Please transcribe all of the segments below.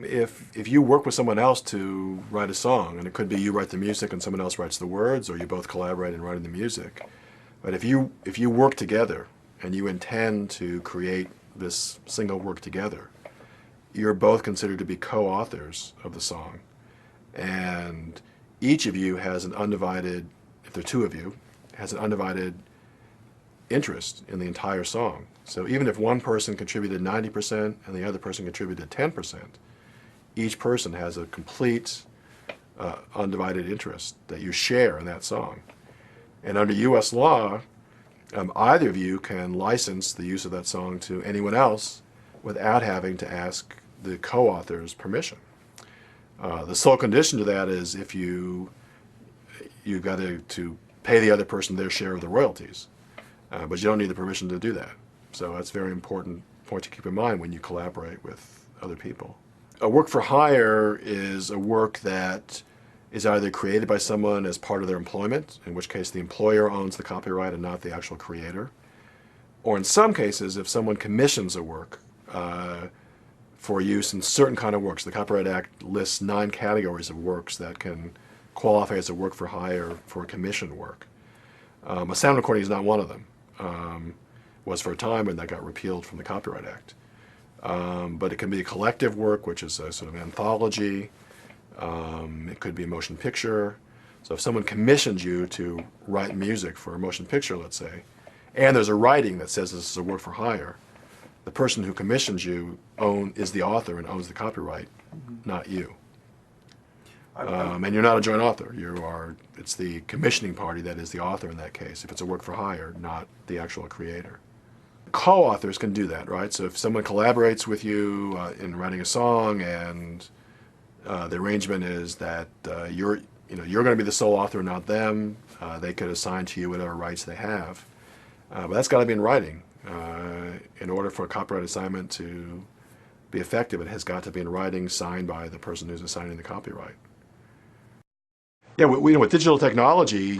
If you work with someone else to write a song, and it could be you write the music and someone else writes the words, or you both collaborate in writing the music, but if you work together and you intend to create this single work together, you're both considered to be co-authors of the song, and each of you has an undivided, if there are two of you, has an undivided interest in the entire song. So even if one person contributed 90% and the other person contributed 10%, each person has a complete undivided interest that you share in that song. And under U.S. law, either of you can license the use of that song to anyone else without having to ask the co-author's permission. The sole condition to that is if you've got to pay the other person their share of the royalties, but you don't need the permission to do that. So that's a very important point to keep in mind when you collaborate with other people. A work for hire is a work that is either created by someone as part of their employment, in which case the employer owns the copyright and not the actual creator, or in some cases if someone commissions a work for use in certain kind of works. The Copyright Act lists 9 categories of works that can qualify as a work for hire for commissioned work. A sound recording is not one of them. Was for a time, and that got repealed from the Copyright Act. But it can be a collective work, which is a sort of anthology. It could be a motion picture. So if someone commissions you to write music for a motion picture, let's say, and there's a writing that says this is a work for hire, the person who commissions you is the author and owns the copyright, not you. And you're not a joint author. It's the commissioning party that is the author in that case, if it's a work for hire, not the actual creator. Co-authors can do that, right? So if someone collaborates with you in writing a song, and the arrangement is that you're going to be the sole author, not them, they could assign to you whatever rights they have. But that's got to be in writing. In order for a copyright assignment to be effective, it has got to be in writing, signed by the person who's assigning the copyright. Yeah, with digital technology,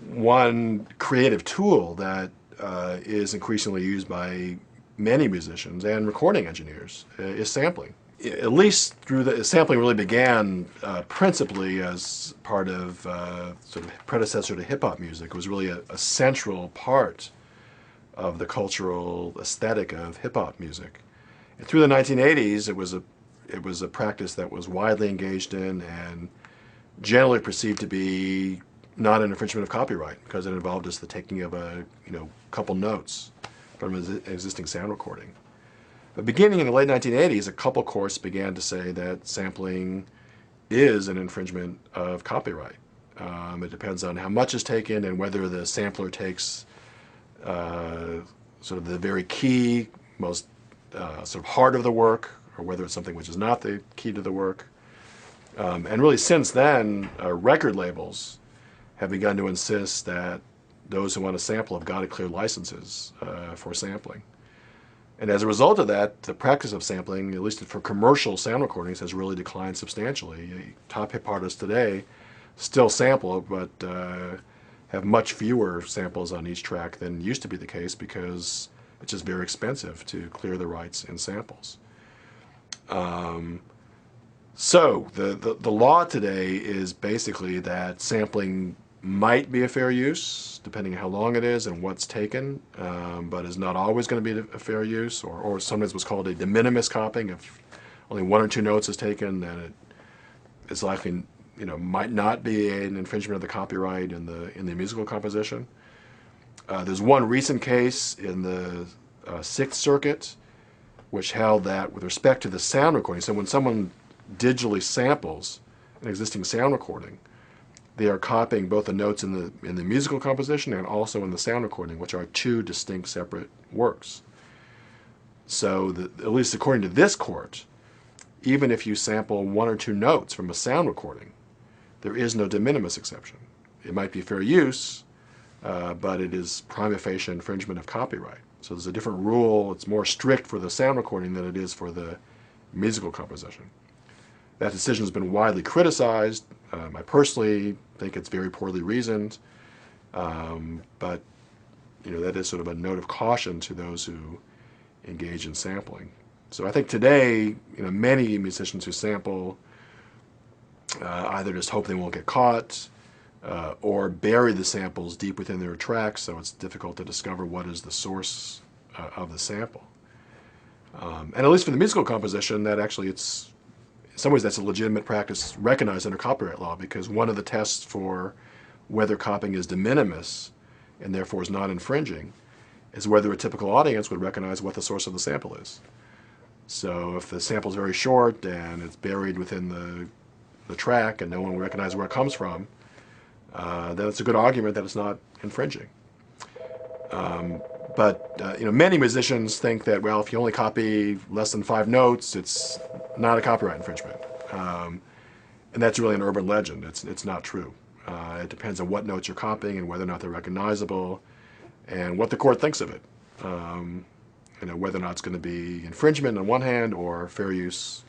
one creative tool that is increasingly used by many musicians and recording engineers is sampling. At least sampling really began principally as part of sort of predecessor to hip-hop music. It was really a central part of the cultural aesthetic of hip-hop music. And through the 1980s, it was a practice that was widely engaged in and generally perceived to be not an infringement of copyright, because it involved just the taking of a couple notes from an existing sound recording. But beginning in the late 1980s, a couple courts began to say that sampling is an infringement of copyright. It depends on how much is taken and whether the sampler takes sort of the very key, most sort of heart of the work, or whether it's something which is not the key to the work. And really since then, record labels have begun to insist that those who want to sample have got to clear licenses for sampling. And as a result of that, the practice of sampling, at least for commercial sound recordings, has really declined substantially. Top hip artists today still sample, but have much fewer samples on each track than used to be the case, because it's just very expensive to clear the rights in samples. So the law today is basically that sampling might be a fair use, depending on how long it is and what's taken, but is not always going to be a fair use, or sometimes what's called a de minimis copying. If only 1 or 2 notes is taken, then it's likely, might not be an infringement of the copyright in the musical composition. There's one recent case in the Sixth Circuit which held that with respect to the sound recording, so when someone digitally samples an existing sound recording, they are copying both the notes in the musical composition and also in the sound recording, which are 2 distinct separate works. So at least according to this court, even if you sample 1 or 2 notes from a sound recording, there is no de minimis exception. It might be fair use, but it is prima facie infringement of copyright. So there's a different rule. It's more strict for the sound recording than it is for the musical composition. That decision has been widely criticized. I personally think it's very poorly reasoned, but that is sort of a note of caution to those who engage in sampling. So I think today, many musicians who sample either just hope they won't get caught, or bury the samples deep within their tracks, so it's difficult to discover what is the source of the sample. And at least for the musical composition, that actually it's, in some ways that's a legitimate practice recognized under copyright law, because one of the tests for whether copying is de minimis and therefore is not infringing is whether a typical audience would recognize what the source of the sample is. So if the sample is very short and it's buried within the track and no one will recognize where it comes from, then it's a good argument that it's not infringing. But many musicians think that, well, if you only copy less than 5 notes, it's not a copyright infringement. And that's really an urban legend. It's not true. It depends on what notes you're copying and whether or not they're recognizable and what the court thinks of it. Whether or not it's going to be infringement on one hand or fair use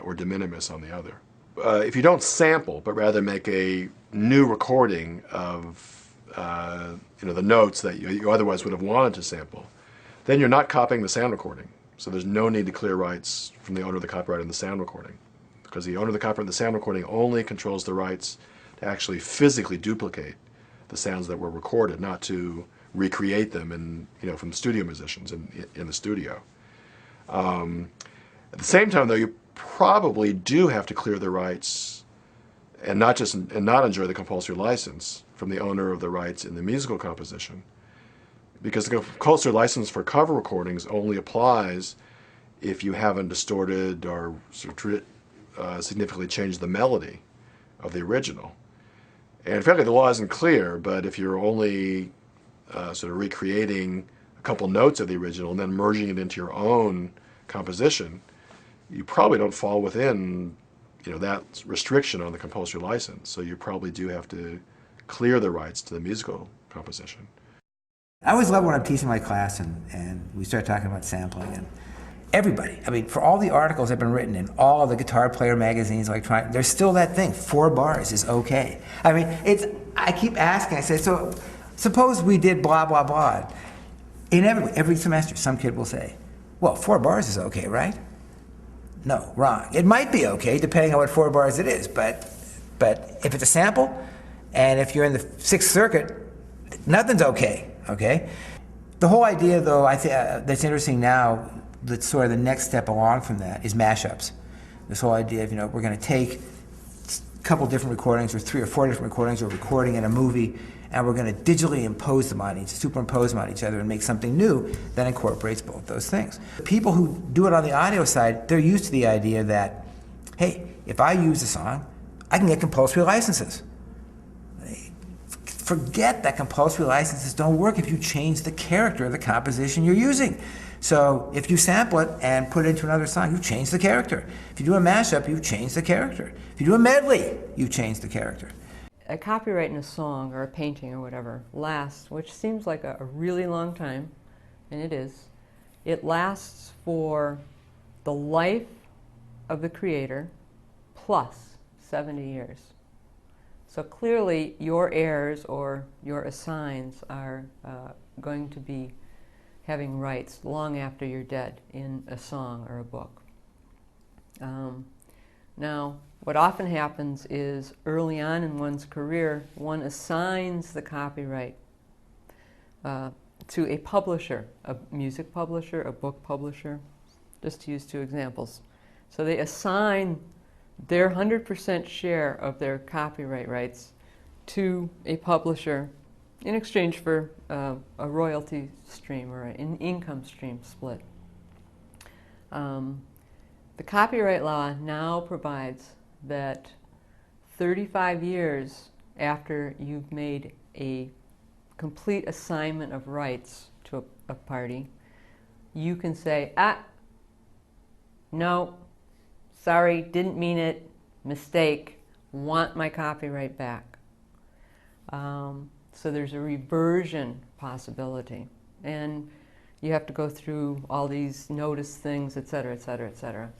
or de minimis on the other. If you don't sample, but rather make a new recording of the notes that you otherwise would have wanted to sample, then you're not copying the sound recording. So there's no need to clear rights from the owner of the copyright in the sound recording, because the owner of the copyright in the sound recording only controls the rights to actually physically duplicate the sounds that were recorded, not to recreate them from studio musicians in the studio. At the same time, though, you probably do have to clear the rights and not enjoy the compulsory license from the owner of the rights in the musical composition, because the compulsory license for cover recordings only applies if you haven't distorted or significantly changed the melody of the original. And frankly, the law isn't clear, but if you're only sort of recreating a couple notes of the original and then merging it into your own composition, you probably don't fall within that restriction on the compulsory license. So you probably do have to clear the rights to the musical composition. I always love when I'm teaching my class and we start talking about sampling, and everybody, for all the articles that have been written in all the guitar player magazines, there's still that thing, 4 bars is okay. I keep asking, I say, so suppose we did blah, blah, blah. Every semester, some kid will say, well, 4 bars is okay, right? No, wrong. It might be okay, depending on what 4 bars it is, but if it's a sample, and if you're in the 6th Circuit, nothing's okay, okay? The whole idea, though, I think that's interesting now, that's sort of the next step along from that, is mashups. This whole idea of, we're going to take a couple different recordings, or 3 or 4 different recordings, or recording in a movie, and we're going to digitally superimpose them on each other and make something new that incorporates both those things. The people who do it on the audio side, they're used to the idea that, hey, if I use a song, I can get compulsory licenses. Forget that compulsory licenses don't work if you change the character of the composition you're using. So if you sample it and put it into another song, you change the character. If you do a mashup, you change the character. If you do a medley, you change the character. A copyright in a song or a painting or whatever lasts, which seems like a really long time, and it is. It lasts for the life of the creator plus 70 years. So clearly your heirs or your assigns are going to be having rights long after you're dead in a song or a book. Now, what often happens is early on in one's career, one assigns the copyright to a publisher, a music publisher, a book publisher, just to use 2 examples. So they assign their 100% share of their copyright rights to a publisher in exchange for a royalty stream or an income stream split. The copyright law now provides that 35 years after you've made a complete assignment of rights to a party, you can say, no, sorry, didn't mean it, mistake, want my copyright back. So there's a reversion possibility. And you have to go through all these notice things, et cetera, et cetera, et cetera.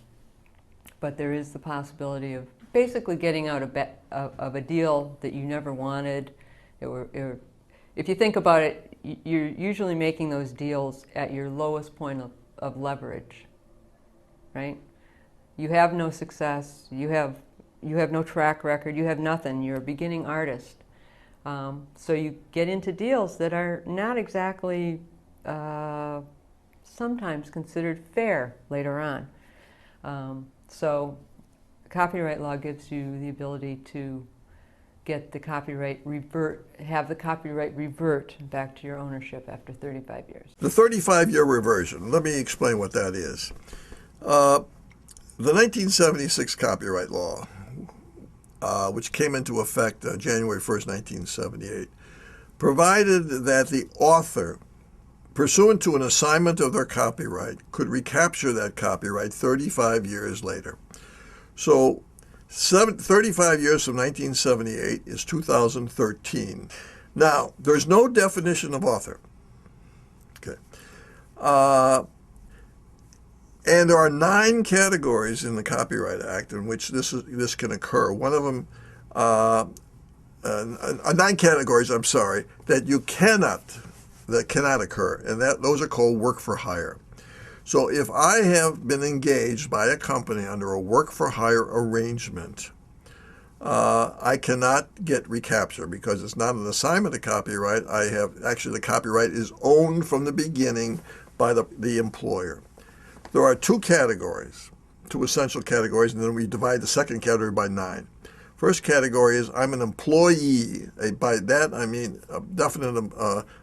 But there is the possibility of basically getting out of a deal that you never wanted. If you think about it, you're usually making those deals at your lowest point of leverage. right? You have no success, you have no track record, you have nothing, you're a beginning artist. So you get into deals that are not exactly sometimes considered fair later on. So copyright law gives you the ability to get the copyright have the copyright revert back to your ownership after 35 years. The 35-year reversion, let me explain what that is. The 1976 copyright law, which came into effect January 1st, 1978, provided that the author, pursuant to an assignment of their copyright, could recapture that copyright 35 years later. So 35 years from 1978 is 2013. Now, there's no definition of author. Okay. And there are 9 categories in the Copyright Act in which this can occur. One of them, 9 categories, I'm sorry, that cannot occur, and those are called work for hire. So if I have been engaged by a company under a work for hire arrangement, I cannot get recapture because it's not an assignment of copyright. The copyright is owned from the beginning by the employer. There are 2 categories, 2 essential categories, and then we divide the second category by 9. First category is I'm an employee. By that I mean a definite,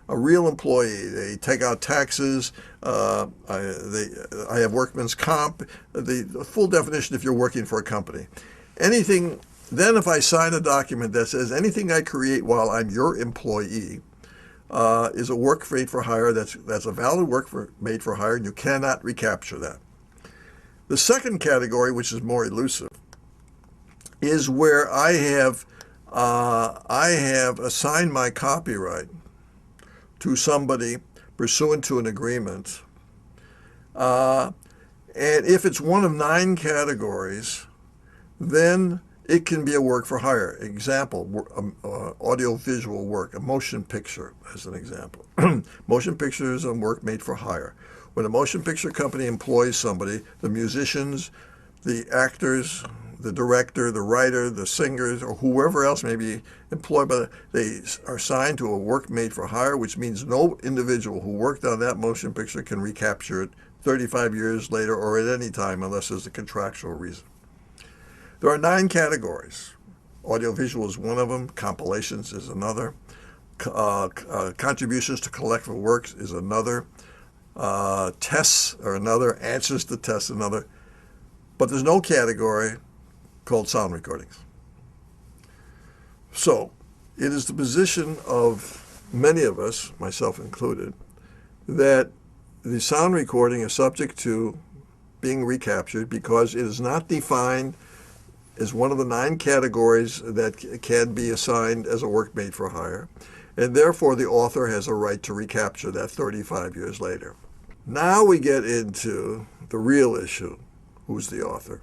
a real employee. They take out taxes. I have workman's comp. The full definition if you're working for a company. Anything. Then if I sign a document that says anything I create while I'm your employee is a work made for hire. That's a valid work made for hire, and you cannot recapture that. The second category, which is more elusive, is where I have assigned my copyright to somebody pursuant to an agreement, and if it's one of 9 categories, then it can be a work for hire. Example, audio-visual work, a motion picture as an example. Motion picture is a work made for hire. When a motion picture company employs somebody, the musicians, the actors, the director, the writer, the singers, or whoever else may be employed they are signed to a work made for hire, which means no individual who worked on that motion picture can recapture it 35 years later or at any time unless there's a contractual reason. There are 9 categories. Audiovisual is one of them. Compilations is another. Contributions to collective works is another. Tests are another. Answers to tests another. But there's no category called sound recordings. So it is the position of many of us, myself included, that the sound recording is subject to being recaptured because it is not defined as one of the 9 categories that can be assigned as a work made for hire, and therefore the author has a right to recapture that 35 years later. Now we get into the real issue. Who's the author?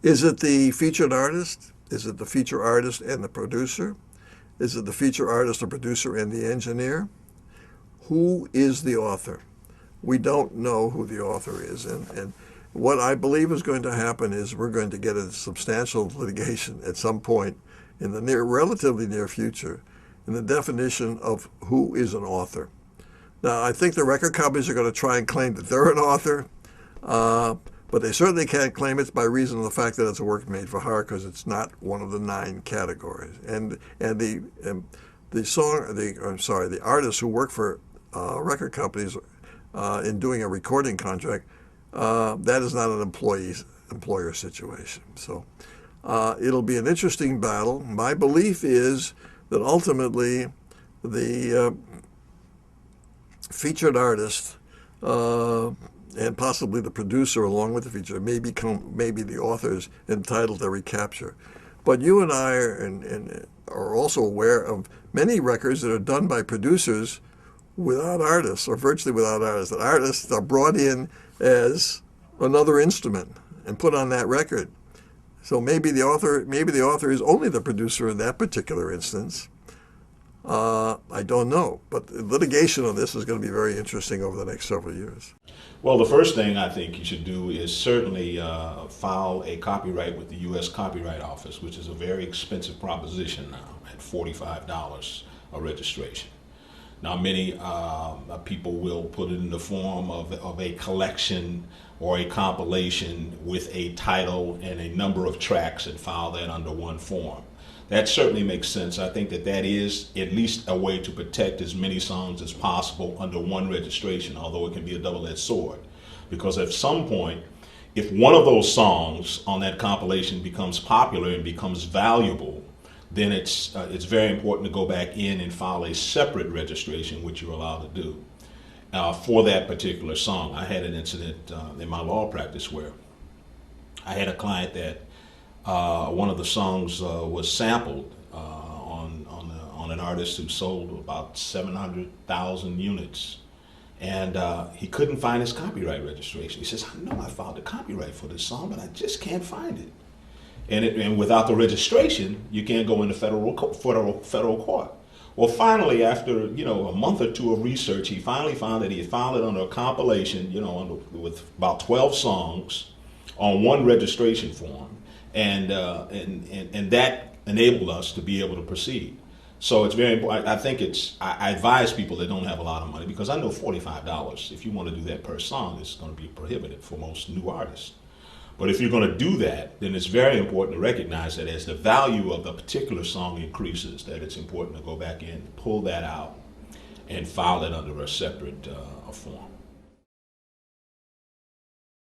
Is it the featured artist? Is it the feature artist and the producer? Is it the feature artist, the producer, and the engineer? Who is the author? We don't know who the author is, and what I believe is going to happen is we're going to get a substantial litigation at some point in the relatively near future in the definition of who is an author. Now, I think the record companies are going to try and claim that they're an author, but they certainly can't claim it by reason of the fact that it's a work made for hire because it's not one of the 9 categories. And the artists who work for record companies in doing a recording contract, that is not an employer situation. So it'll be an interesting battle. My belief is that ultimately the featured artist and possibly the producer along with the feature may be the authors entitled to recapture. But you and I are also aware of many records that are done by producers without artists, or virtually without artists. That artists are brought in as another instrument and put on that record. So maybe the author is only the producer in that particular instance. I don't know. But the litigation on this is going to be very interesting over the next several years. Well, the first thing I think you should do is certainly file a copyright with the U.S. Copyright Office, which is a very expensive proposition now at $45 a registration. Now, many people will put it in the form of a collection or a compilation with a title and a number of tracks and file that under one form. That certainly makes sense. I think that that is at least a way to protect as many songs as possible under one registration, although it can be a double-edged sword. Because at some point, if one of those songs on that compilation becomes popular and becomes valuable, then it's very important to go back in and file a separate registration, which you're allowed to do, for that particular song. I had an incident in my law practice where I had a client that one of the songs was sampled on an artist who sold about 700,000 units, and he couldn't find his copyright registration. He says, "I know I filed a copyright for this song, but I just can't find it." And without the registration, you can't go into federal court. Well, finally, after a month or two of research, he finally found that he had filed it under a compilation, with about 12 songs on one registration form, and that enabled us to be able to proceed. So it's very important. I advise people that don't have a lot of money, because I know $45, if you want to do that per song, is going to be prohibitive for most new artists. But if you're going to do that, then it's very important to recognize that as the value of the particular song increases, that it's important to go back in, pull that out, and file it under a separate form.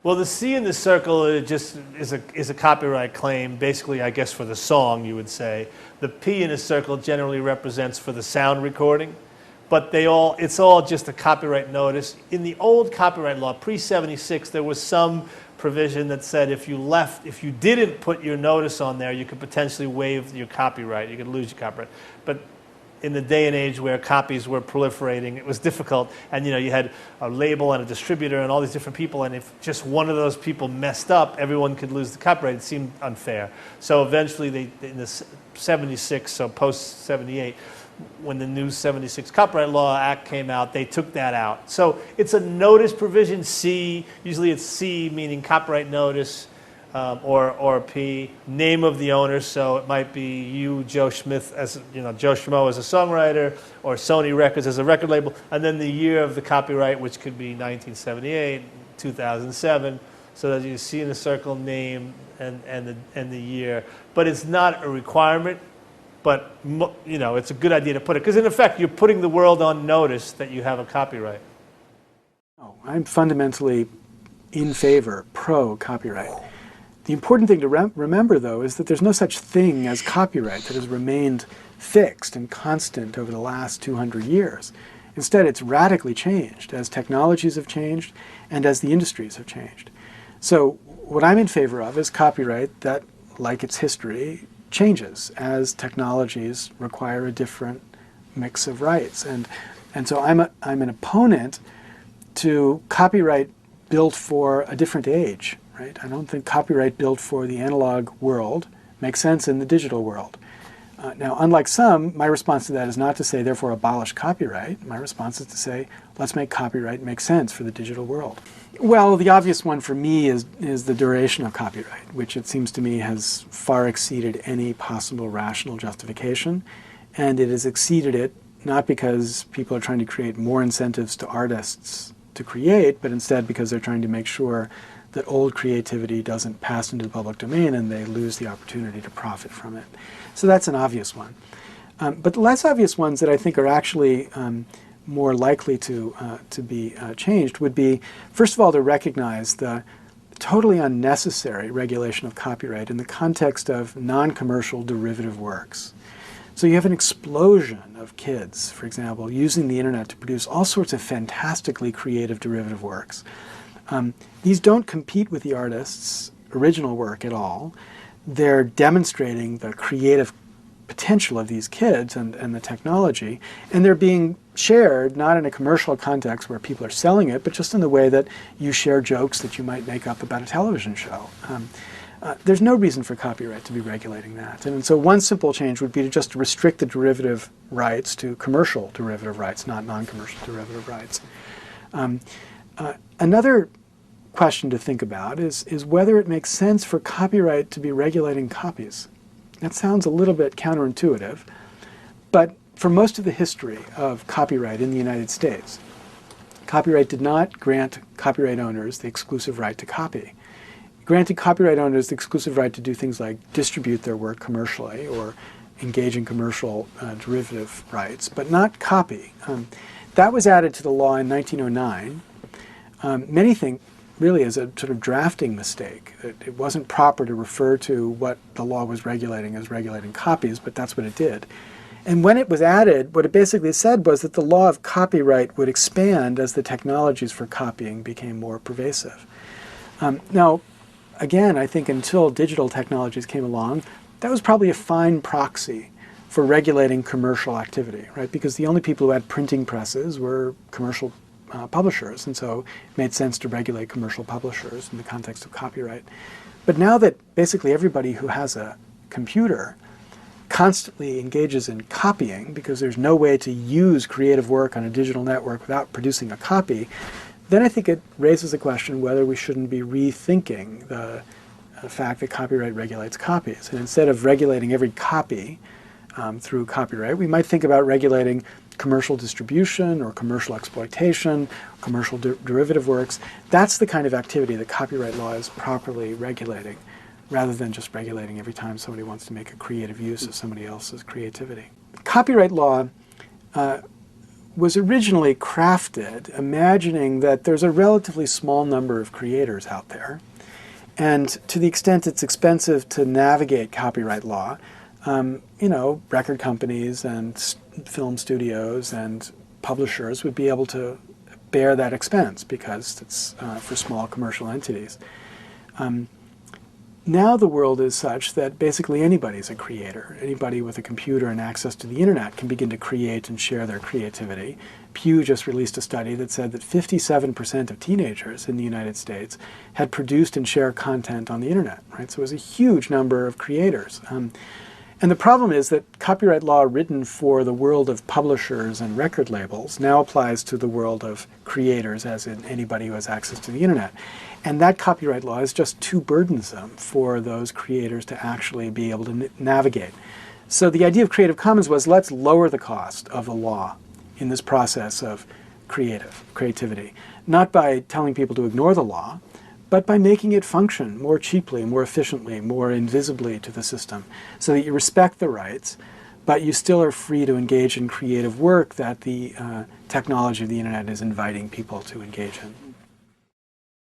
Well, the C in the circle is a copyright claim, basically, I guess, for the song, you would say. The P in a circle generally represents for the sound recording, but it's all just a copyright notice. In the old copyright law, pre-76, there was some provision that said if you didn't put your notice on there, you could potentially waive your copyright. You could lose your copyright. But in the day and age where copies were proliferating, it was difficult. And you had a label and a distributor and all these different people. And if just one of those people messed up, everyone could lose the copyright. It seemed unfair. So eventually, in the 76, so post 78, when the new 76 Copyright Law Act came out, they took that out. So it's a notice provision, C. Usually it's C, meaning copyright notice, or P, name of the owner. So it might be you, Joe Smith, Joe Schmo as a songwriter, or Sony Records as a record label, and then the year of the copyright, which could be 1978, 2007. So that you see in the circle name and the year. But it's not a requirement. But it's a good idea to put it, because in effect, you're putting the world on notice that you have a copyright. I'm fundamentally in favor, pro-copyright. The important thing to remember, though, is that there's no such thing as copyright that has remained fixed and constant over the last 200 years. Instead, it's radically changed as technologies have changed and as the industries have changed. So what I'm in favor of is copyright that, like its history, changes as technologies require a different mix of rights. And so I'm an opponent to copyright built for a different age, right? I don't think copyright built for the analog world makes sense in the digital world. Now, unlike some, my response to that is not to say, therefore, abolish copyright. My response is to say, let's make copyright make sense for the digital world. Well, the obvious one for me is the duration of copyright, which it seems to me has far exceeded any possible rational justification. And it has exceeded it not because people are trying to create more incentives to artists to create, but instead because they're trying to make sure that old creativity doesn't pass into the public domain and they lose the opportunity to profit from it. So that's an obvious one. But the less obvious ones that I think are actually more likely to be changed would be, first of all, to recognize the totally unnecessary regulation of copyright in the context of non-commercial derivative works. So you have an explosion of kids, for example, using the internet to produce all sorts of fantastically creative derivative works. These don't compete with the artist's original work at all. They're demonstrating the creative potential of these kids and the technology, and they're being shared not in a commercial context where people are selling it, but just in the way that you share jokes that you might make up about a television show. There's no reason for copyright to be regulating that. And so one simple change would be to just restrict the derivative rights to commercial derivative rights, not non-commercial derivative rights. Another question to think about is whether it makes sense for copyright to be regulating copies. That sounds a little bit counterintuitive, but for most of the history of copyright in the United States, copyright did not grant copyright owners the exclusive right to copy. It granted copyright owners the exclusive right to do things like distribute their work commercially or engage in commercial derivative rights, but not copy. That was added to the law in 1909. Many think really as a sort of drafting mistake. It wasn't proper to refer to what the law was regulating as regulating copies, but that's what it did. And when it was added, what it basically said was that the law of copyright would expand as the technologies for copying became more pervasive. Now, again, I think until digital technologies came along, that was probably a fine proxy for regulating commercial activity, right? Because the only people who had printing presses were commercial publishers, and so it made sense to regulate commercial publishers in the context of copyright. But now that basically everybody who has a computer constantly engages in copying because there's no way to use creative work on a digital network without producing a copy, then I think it raises the question whether we shouldn't be rethinking the fact that copyright regulates copies. And instead of regulating every copy through copyright, we might think about regulating commercial distribution or commercial exploitation, commercial derivative works. That's the kind of activity that copyright law is properly regulating, rather than just regulating every time somebody wants to make a creative use of somebody else's creativity. Copyright law was originally crafted imagining that there's a relatively small number of creators out there, and to the extent it's expensive to navigate copyright law, record companies and film studios and publishers would be able to bear that expense because it's for small commercial entities. Now the world is such that basically anybody's a creator. Anybody with a computer and access to the internet can begin to create and share their creativity. Pew just released a study that said that 57% of teenagers in the United States had produced and shared content on the internet, right? So it was a huge number of creators. And the problem is that copyright law written for the world of publishers and record labels now applies to the world of creators, as in anybody who has access to the internet. And that copyright law is just too burdensome for those creators to actually be able to navigate. So the idea of Creative Commons was, let's lower the cost of the law in this process of creativity. Not by telling people to ignore the law, but by making it function more cheaply, more efficiently, more invisibly to the system, so that you respect the rights, but you still are free to engage in creative work that the technology of the internet is inviting people to engage in.